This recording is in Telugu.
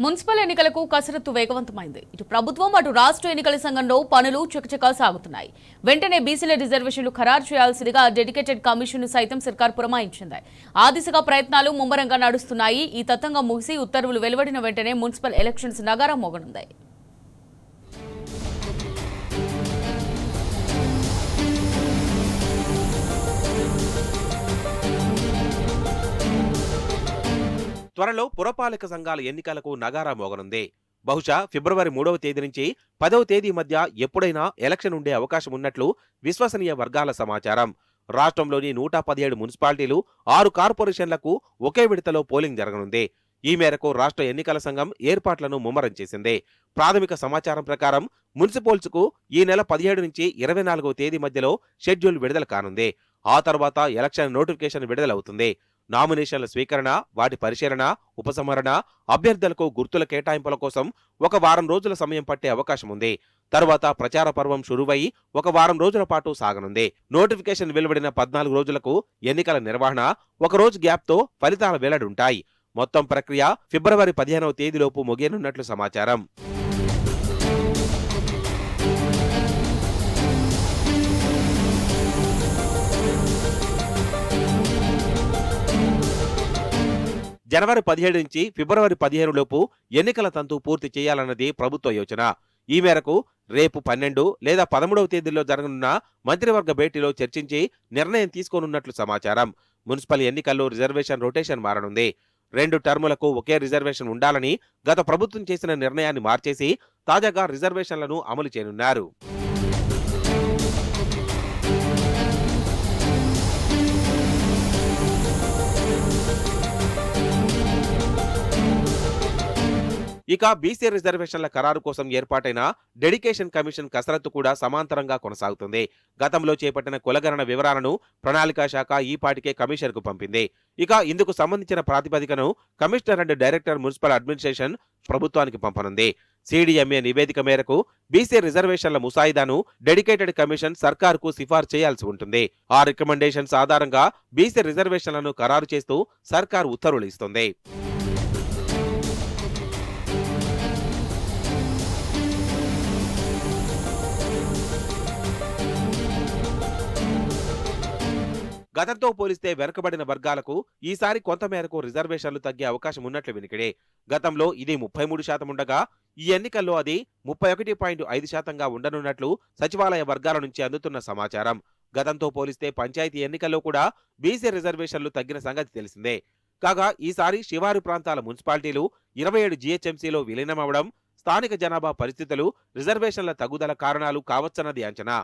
మున్సిపల్ ఎన్నికలకు కసరత్తు వేగవంతమైంది. ఇటు ప్రభుత్వం అటు రాష్ట్ర ఎన్నికల సంఘంలో పనులు చకచకా సాగుతున్నాయి. వెంటనే బీసీల రిజర్వేషన్లు ఖరారు చేయాల్సిందిగా డెడికేటెడ్ కమిషన్ సైతం సర్కార్ పురమాయించింది. ఆ దిశగా ప్రయత్నాలు ముమ్మరంగా నడుస్తున్నాయి. ఈ తతంగం ముగిసి ఉత్తర్వులు వెలువడిన వెంటనే మున్సిపల్ ఎలక్షన్స్ నగారా మోగనుంది. త్వరలో పురపాలక సంఘాల ఎన్నికలకు నగారా మోగనుంది. బహుశా ఫిబ్రవరి 3వ తేదీ నుంచి 10వ తేదీ మధ్య ఎప్పుడైనా ఎలక్షన్ ఉండే అవకాశం ఉన్నట్లు విశ్వసనీయ వర్గాల సమాచారం. రాష్ట్రంలోని 117 మున్సిపాలిటీలు 6 కార్పొరేషన్లకు ఒకే విడతలో పోలింగ్ జరగనుంది. ఈ మేరకు రాష్ట్ర ఎన్నికల సంఘం ఏర్పాట్లను ముమ్మరం చేసింది. ప్రాథమిక సమాచారం ప్రకారం మున్సిపల్స్కు ఈ నెల 17 నుంచి 24వ తేదీ మధ్యలో షెడ్యూల్ విడుదల కానుంది. ఆ తర్వాత ఎలక్షన్ నోటిఫికేషన్ విడుదలవుతుంది. నామినేషన్ల స్వీకరణ, వాటి పరిశీలన, ఉపసంహరణ, అభ్యర్థులకు గుర్తుల కేటాయింపుల కోసం ఒక వారం రోజుల సమయం పట్టే అవకాశం ఉంది. తరువాత ప్రచార పర్వం షురువై ఒక వారం రోజుల పాటు సాగనుంది. నోటిఫికేషన్ వెలువడిన 14 రోజులకు ఎన్నికల నిర్వహణ, ఒక రోజు గ్యాప్తో ఫలితాల వెల్లడుంటాయి. మొత్తం ప్రక్రియ ఫిబ్రవరి 15వ తేదీలోపు ముగియనున్నట్లు సమాచారం. జనవరి 17 నుంచి ఫిబ్రవరి 15 లోపు ఎన్నికల తంతు పూర్తి చేయాలన్నది ప్రభుత్వ యోచన. ఈ మేరకు రేపు 12 లేదా 13వ తేదీల్లో జరగనున్న మంత్రివర్గ భేటీలో చర్చించి నిర్ణయం తీసుకోనున్నట్లు సమాచారం. మున్సిపల్ ఎన్నికల్లో రిజర్వేషన్ రొటేషన్ మారనుంది. 2 టర్ములకు ఒకే రిజర్వేషన్ ఉండాలని గత ప్రభుత్వం చేసిన నిర్ణయాన్ని మార్చేసి తాజాగా రిజర్వేషన్లను అమలు చేయనున్నారు. ఇక బీసీ రిజర్వేషన్ల ఖరారు కోసం ఏర్పాటైన డెడికేషన్ కమిషన్ కసరత్తు కూడా సమాంతరంగా కొనసాగుతుంది. గతంలో చేపట్టిన కులగణన వివరాలను ప్రణాళికా శాఖ ఈపాటికే కమిషన్కు పంపింది. ఇక ఇందుకు సంబంధించిన ప్రాతిపదికను commissioner and director municipal administration ప్రభుత్వానికి పంపనుంది. సిడిఎంఏ నివేదిక మేరకు బీసీ రిజర్వేషన్ల ముసాయిదాను డెడికేటెడ్ కమిషన్ సర్కారుకు సిఫార్సు చేయాల్సి ఉంటుంది. ఆ రికమెండేషన్స్ ఆధారంగా బీసీ రిజర్వేషన్లను ఖరారు చేస్తూ సర్కారు ఉత్తర్వులు ఇస్తుంది. గతంతో పోలిస్తే వెనుకబడిన వర్గాలకు ఈసారి కొంతమేరకు రిజర్వేషన్లు తగ్గే అవకాశం ఉన్నట్లు వినికిడే. గతంలో ఇది 33% ఉండగా ఈ ఎన్నికల్లో అది 31.5%గా ఉండనున్నట్లు సచివాలయ వర్గాల నుంచి అందుతున్న సమాచారం. గతంతో పోలిస్తే పంచాయతీ ఎన్నికల్లో కూడా బీసీ రిజర్వేషన్లు తగ్గిన సంగతి తెలిసిందే. కాగా ఈసారి శివారు ప్రాంతాల మున్సిపాలిటీలు 27 జీహెచ్ఎంసీలో విలీనమవడం, స్థానిక జనాభా పరిస్థితులు రిజర్వేషన్ల తగ్గుదల కారణాలు కావచ్చన్నది అంచనా.